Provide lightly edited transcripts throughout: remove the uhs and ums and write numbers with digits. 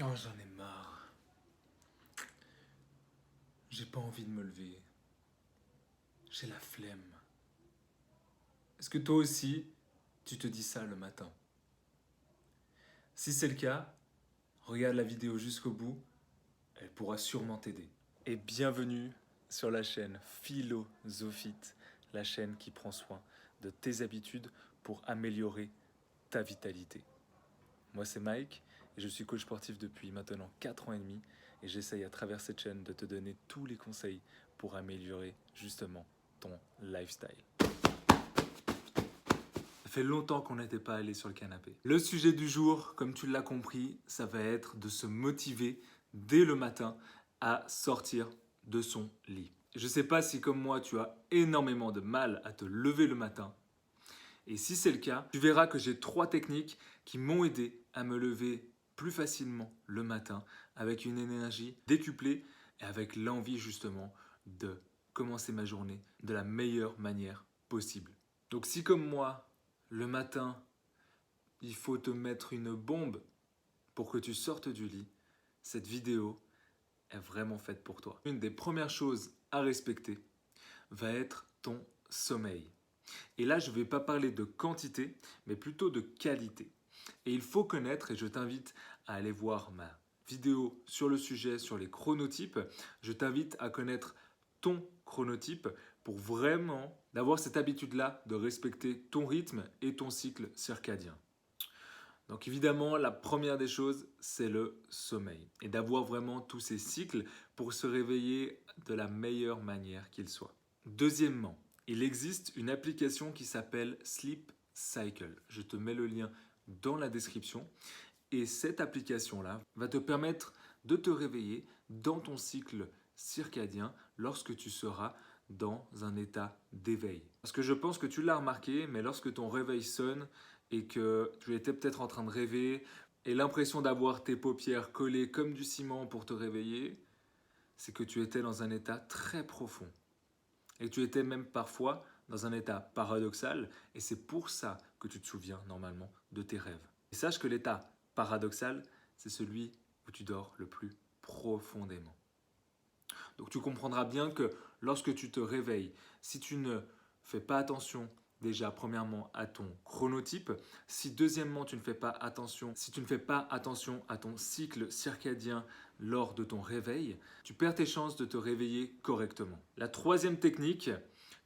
Oh, j'en ai marre. J'ai pas envie de me lever. J'ai la flemme. Est-ce que toi aussi, tu te dis ça le matin? Si c'est le cas, regarde la vidéo jusqu'au bout, elle pourra sûrement t'aider. Et bienvenue sur la chaîne Philosophite, la chaîne qui prend soin de tes habitudes pour améliorer ta vitalité. Moi c'est Mike et je suis coach sportif depuis maintenant 4 ans et demi et j'essaye à travers cette chaîne de te donner tous les conseils pour améliorer justement ton lifestyle. Ça fait longtemps qu'on n'était pas allé sur le canapé. Le sujet du jour, comme tu l'as compris, ça va être de se motiver dès le matin à sortir de son lit. Je ne sais pas si comme moi tu as énormément de mal à te lever le matin. Et si c'est le cas, tu verras que j'ai 3 techniques qui m'ont aidé à me lever plus facilement le matin avec une énergie décuplée et avec l'envie justement de commencer ma journée de la meilleure manière possible. Donc si comme moi, le matin, il faut te mettre une bombe pour que tu sortes du lit, cette vidéo est vraiment faite pour toi. Une des premières choses à respecter va être ton sommeil. Et là, je ne vais pas parler de quantité, mais plutôt de qualité. Et il faut connaître, et je t'invite à aller voir ma vidéo sur le sujet, sur les chronotypes, je t'invite à connaître ton chronotype pour vraiment d'avoir cette habitude-là de respecter ton rythme et ton cycle circadien. Donc évidemment, la première des choses, c'est le sommeil. Et d'avoir vraiment tous ces cycles pour se réveiller de la meilleure manière qu'il soit. Deuxièmement, il existe une application qui s'appelle Sleep Cycle. Je te mets le lien dans la description. Et cette application-là va te permettre de te réveiller dans ton cycle circadien lorsque tu seras dans un état d'éveil. Parce que je pense que tu l'as remarqué, mais lorsque ton réveil sonne et que tu étais peut-être en train de rêver et l'impression d'avoir tes paupières collées comme du ciment pour te réveiller, c'est que tu étais dans un état très profond. Et tu étais même parfois dans un état paradoxal et c'est pour ça que tu te souviens normalement de tes rêves. Et sache que l'état paradoxal, c'est celui où tu dors le plus profondément. Donc tu comprendras bien que lorsque tu te réveilles, si tu ne fais pas attention déjà premièrement à ton chronotype, si deuxièmement tu ne fais pas attention, si tu ne fais pas attention à ton cycle circadien lors de ton réveil, tu perds tes chances de te réveiller correctement. La troisième technique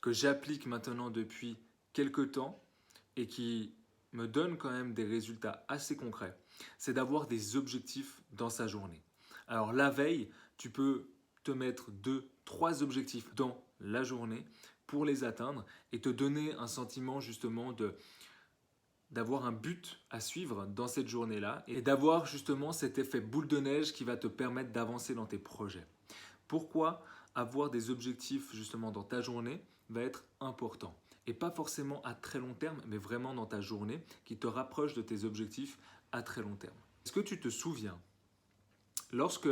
que j'applique maintenant depuis quelques temps et qui me donne quand même des résultats assez concrets, c'est d'avoir des objectifs dans sa journée. Alors la veille, tu peux te mettre 2, 3 objectifs dans la journée pour les atteindre et te donner un sentiment justement d'avoir un but à suivre dans cette journée-là et d'avoir justement cet effet boule de neige qui va te permettre d'avancer dans tes projets. Pourquoi avoir des objectifs justement dans ta journée va être important? Et pas forcément à très long terme, mais vraiment dans ta journée qui te rapproche de tes objectifs à très long terme. Est-ce que tu te souviens lorsque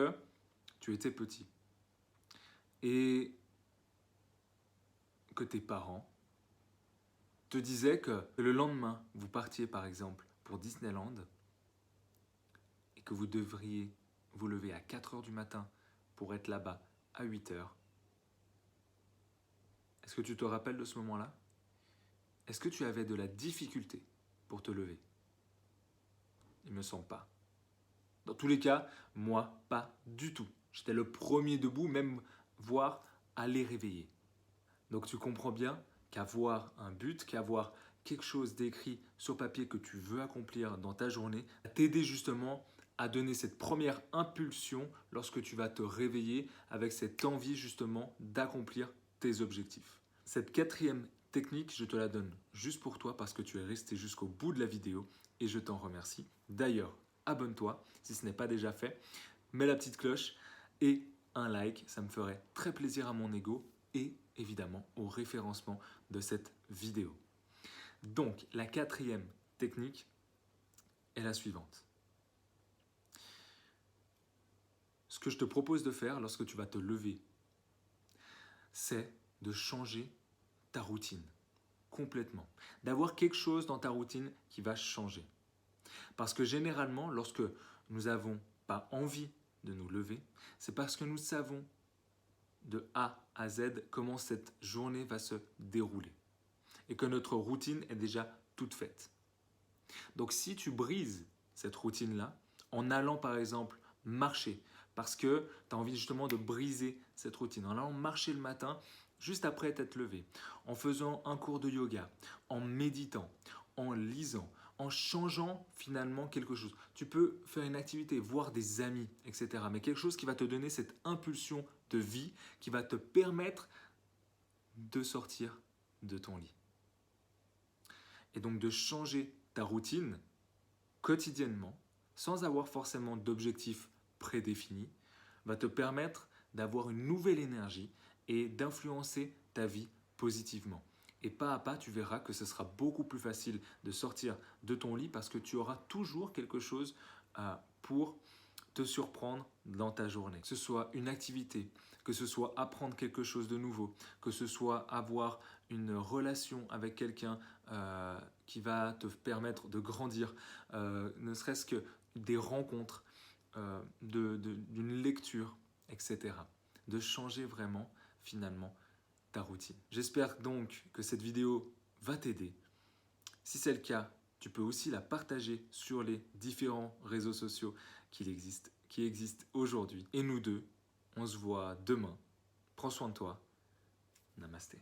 tu étais petit et que tes parents te disaient que le lendemain, vous partiez par exemple pour Disneyland et que vous devriez vous lever à 4 heures du matin pour être là-bas à 8 heures? Est-ce que tu te rappelles de ce moment-là? Est-ce que tu avais de la difficulté pour te lever? Il me semble pas. Dans tous les cas, moi, pas du tout. J'étais le premier debout, même voire à les réveiller. Donc tu comprends bien qu'avoir un but, qu'avoir quelque chose d'écrit sur papier que tu veux accomplir dans ta journée, va t'aider justement à donner cette première impulsion lorsque tu vas te réveiller avec cette envie justement d'accomplir tes objectifs. Cette quatrième technique, je te la donne juste pour toi parce que tu es resté jusqu'au bout de la vidéo et je t'en remercie. D'ailleurs, abonne-toi si ce n'est pas déjà fait, mets la petite cloche et un like, ça me ferait très plaisir à mon ego et évidemment au référencement de cette vidéo. Donc, la quatrième technique est la suivante. Ce que je te propose de faire lorsque tu vas te lever, c'est de changer ta routine complètement. D'avoir quelque chose dans ta routine qui va changer. Parce que généralement, lorsque nous avons pas envie de nous lever, c'est parce que nous savons de A à Z comment cette journée va se dérouler et que notre routine est déjà toute faite. Donc si tu brises cette routine-là en allant par exemple marcher, parce que tu as envie justement de briser cette routine, en allant marcher le matin juste après t'être levé, en faisant un cours de yoga, en méditant, en lisant, en changeant finalement quelque chose. Tu peux faire une activité, voir des amis, etc. Mais quelque chose qui va te donner cette impulsion de vie, qui va te permettre de sortir de ton lit. Et donc de changer ta routine quotidiennement, sans avoir forcément d'objectifs prédéfinis, va te permettre d'avoir une nouvelle énergie et d'influencer ta vie positivement. Et pas à pas, tu verras que ce sera beaucoup plus facile de sortir de ton lit parce que tu auras toujours quelque chose pour te surprendre dans ta journée. Que ce soit une activité, que ce soit apprendre quelque chose de nouveau, que ce soit avoir une relation avec quelqu'un qui va te permettre de grandir, ne serait-ce que des rencontres, d'une lecture, etc. De changer vraiment, finalement, ta routine. J'espère donc que cette vidéo va t'aider. Si c'est le cas, tu peux aussi la partager sur les différents réseaux sociaux qui existent aujourd'hui. Et nous deux, on se voit demain. Prends soin de toi. Namasté.